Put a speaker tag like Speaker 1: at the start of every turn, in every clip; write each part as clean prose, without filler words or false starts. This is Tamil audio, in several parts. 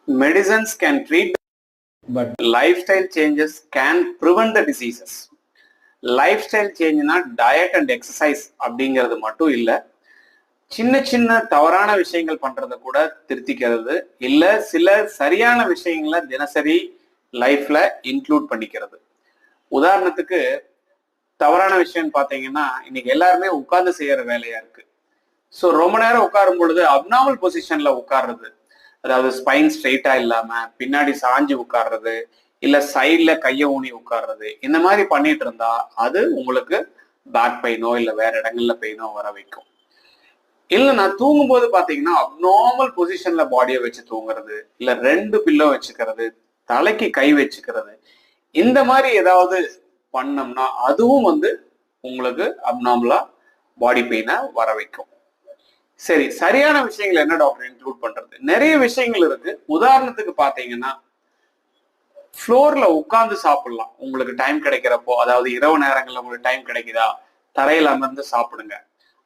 Speaker 1: Medicines can treat, but lifestyle changes can prevent the diseases. Lifestyle சேஞ்ச்னா டயட் அண்ட் எக்ஸசைஸ் அப்படிங்கிறது மட்டும் இல்லை, சின்ன சின்ன தவறான விஷயங்கள் பண்றதை கூட திருத்திக்கிறது, இல்லை சில சரியான விஷயங்களை தினசரி லைஃப்ல இன்க்ளூட் பண்ணிக்கிறது. உதாரணத்துக்கு தவறான விஷயம் பார்த்தீங்கன்னா, இன்னைக்கு எல்லாருமே உட்கார்ந்து செய்யற வேலையா இருக்கு. ஸோ ரொம்ப நேரம் உட்காரும் பொழுது அப்நார்மல் பொசிஷன்ல உட்கார்றது, அதாவது ஸ்பைன் ஸ்ட்ரெயிட்டா இல்லாம பின்னாடி சாஞ்சு உட்கார்றது, இல்ல சைட்ல கையை ஊனி உட்கார்றது, இந்த மாதிரி பண்ணிட்டு இருந்தா அது உங்களுக்கு பேக் பெயினோ இல்ல வேற இடங்கள்ல பெயினோ வர வைக்கும். இல்லைன்னா தூங்கும் போது பாத்தீங்கன்னா அப்நார்மல் பொசிஷன்ல பாடியை வச்சு தூங்குறது, இல்ல 2 பில்லோ வச்சுக்கிறது, தலைக்கு கை வச்சுக்கிறது, இந்த மாதிரி ஏதாவது பண்ணோம்னா அதுவும் உங்களுக்கு அப்நார்மலா பாடி பெயினை வர வைக்கும். சரி, சரியான விஷயங்கள் என்ன டாக்டர் இன்க்ளூட் பண்றது? நிறைய விஷயங்கள் இருக்கு. உதாரணத்துக்கு பாத்தீங்கன்னா, ஃப்ளோர்ல உட்கார்ந்து சாப்பிடலாம் உங்களுக்கு டைம் கிடைக்கிறப்போ, அதாவது இரவு நேரங்கள்ல உங்களுக்கு டைம் கிடைக்குதா, தரையில அமர்ந்து சாப்பிடுங்க.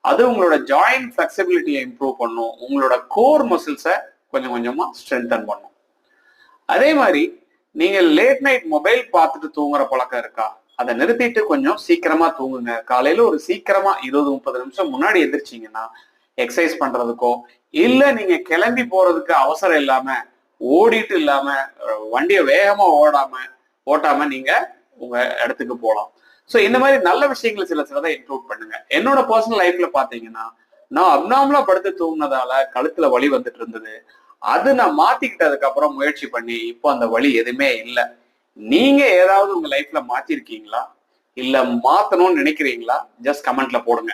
Speaker 1: அது உங்களோட ஜாயிண்ட் ஃபிளெக்சிபிலிட்டியை இம்ப்ரூவ் பண்ணும், உங்களோட கோர் மசில்ஸை கொஞ்சம் கொஞ்சமா ஸ்ட்ரென்தன் பண்ணும். அதே மாதிரி நீங்க லேட் நைட் மொபைல் பார்த்துட்டு தூங்குற பழக்கம் இருக்கா? அதை நிறுத்திட்டு கொஞ்சம் சீக்கிரமா தூங்குங்க. காலையில ஒரு சீக்கிரமா 20-30 நிமிஷம் முன்னாடி எந்திரிச்சிங்கன்னா எக்ஸசைஸ் பண்றதுக்கோ, இல்ல நீங்க கிளம்பி போறதுக்கு அவசரம் இல்லாம, ஓடிட்டு இல்லாம, வண்டியை வேகமா ஓட்டாம நீங்க உங்க இடத்துக்கு போகலாம். ஸோ இந்த மாதிரி நல்ல விஷயங்கள் சிலதை இன்க்ளூட் பண்ணுங்க. என்னோட பர்சனல் லைஃப்ல பாத்தீங்கன்னா, நான் அப்நார்மலா படுத்து தூங்கினதால கழுத்துல வலி வந்துட்டு இருந்தது. அது நான் மாத்திக்கிட்டதுக்கு அப்புறம் முயற்சி பண்ணி இப்போ அந்த வலி எதுவுமே இல்லை. நீங்க ஏதாவது உங்க லைஃப்ல மாத்திருக்கீங்களா, இல்ல மாத்தணும்னு நினைக்கிறீங்களா? ஜஸ்ட் கமெண்ட்ல போடுங்க.